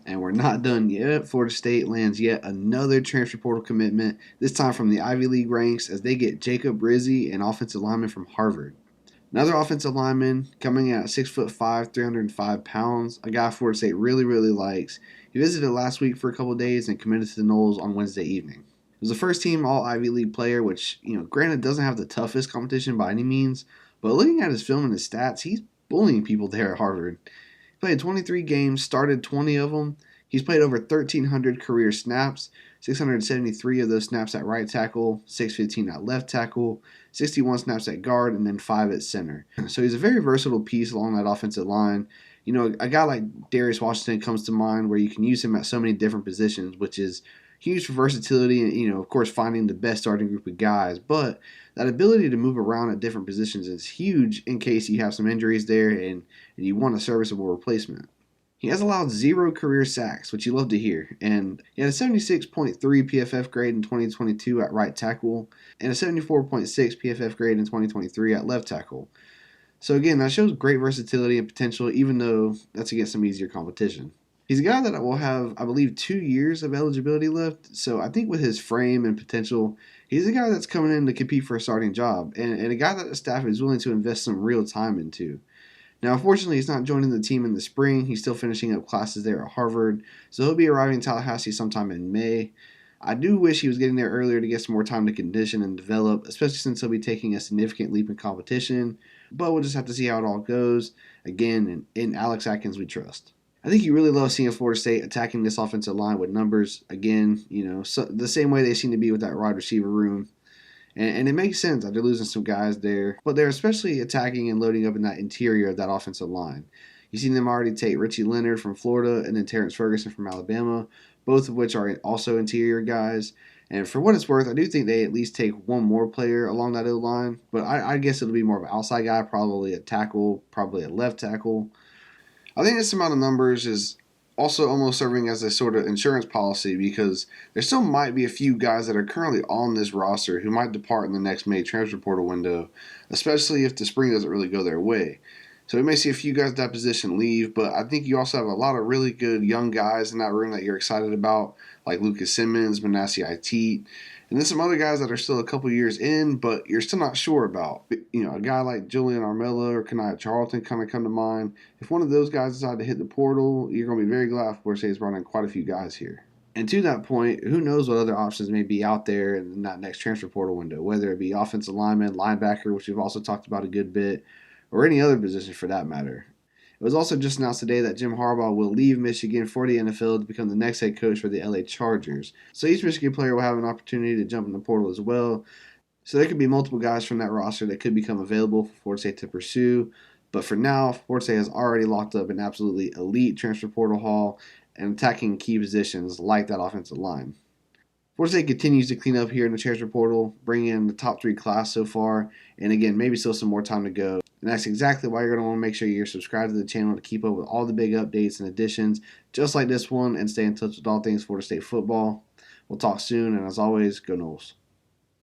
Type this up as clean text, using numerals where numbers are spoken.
And we're not done yet. Florida State lands yet another transfer portal commitment, this time from the Ivy League ranks as they get Jacob Rizzi, an offensive lineman from Harvard. Another offensive lineman coming in at 6'5", 305 pounds, a guy Florida State really likes. He visited last week for a couple of days and committed to the Noles on Wednesday evening. He was a first-team All-Ivy League player, which, granted doesn't have the toughest competition by any means, but looking at his film and his stats, he's bullying people there at Harvard. He played 23 games, started 20 of them. He's played over 1,300 career snaps, 673 of those snaps at right tackle, 615 at left tackle, 61 snaps at guard, and then 5 at center. So he's a very versatile piece along that offensive line. A guy like Darius Washington comes to mind where you can use him at so many different positions, which is huge for versatility and, of course, finding the best starting group of guys. But that ability to move around at different positions is huge in case you have some injuries there and you want a serviceable replacement. He has allowed 0 career sacks, which you love to hear, and he had a 76.3 PFF grade in 2022 at right tackle and a 74.6 PFF grade in 2023 at left tackle. So again, that shows great versatility and potential, even though that's against some easier competition. He's a guy that will have, I believe, 2 years of eligibility left, so I think with his frame and potential, he's a guy that's coming in to compete for a starting job, and a guy that the staff is willing to invest some real time into. Now, unfortunately, he's not joining the team in the spring. He's still finishing up classes there at Harvard, so he'll be arriving in Tallahassee sometime in May. I do wish he was getting there earlier to get some more time to condition and develop, especially since he'll be taking a significant leap in competition, but we'll just have to see how it all goes. Again, in Alex Atkins we trust. I think you really love seeing Florida State attacking this offensive line with numbers. Again, the same way they seem to be with that wide receiver room. And it makes sense that they're losing some guys there, but they're especially attacking and loading up in that interior of that offensive line. You've seen them already take Richie Leonard from Florida and then Terrence Ferguson from Alabama, both of which are also interior guys. And for what it's worth, I do think they at least take one more player along that O-line, but I guess it'll be more of an outside guy, probably a tackle, probably a left tackle. I think this amount of numbers is also almost serving as a sort of insurance policy because there still might be a few guys that are currently on this roster who might depart in the next May transfer portal window, especially if the spring doesn't really go their way. So we may see a few guys at that position leave, but I think you also have a lot of really good young guys in that room that you're excited about, like Lucas Simmons, Manasseh Itet, and then some other guys that are still a couple years in, but you're still not sure about. A guy like Julian Armella or Kanaya Charlton kind of come to mind. If one of those guys decide to hit the portal, you're going to be very glad Florida State's brought in quite a few guys here. And to that point, who knows what other options may be out there in that next transfer portal window, whether it be offensive lineman, linebacker, which we've also talked about a good bit, or any other position for that matter. It was also just announced today that Jim Harbaugh will leave Michigan for the NFL to become the next head coach for the LA Chargers. So each Michigan player will have an opportunity to jump in the portal as well. So there could be multiple guys from that roster that could become available for Florida State to pursue. But for now, Florida State has already locked up an absolutely elite transfer portal haul and attacking key positions like that offensive line. Florida State continues to clean up here in the transfer portal, bringing in the top 3 class so far, and again, maybe still some more time to go. And that's exactly why you're going to want to make sure you're subscribed to the channel to keep up with all the big updates and additions, just like this one, and stay in touch with all things Florida State football. We'll talk soon, and as always, go Noles.